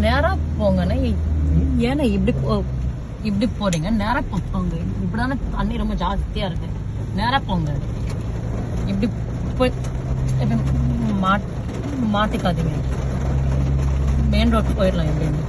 நேரா போங்கண்ணே. ஏன்னா இப்படி போறீங்க? நேரா போங்க. இப்படிதானே தண்ணி ரொம்ப ஜாஸ்தியா இருக்கு. நேரா போங்க. இப்படி போய் மாட்டிக்காதீங்க. மெயின் ரோட் போயிடலாம் எப்படின்னு.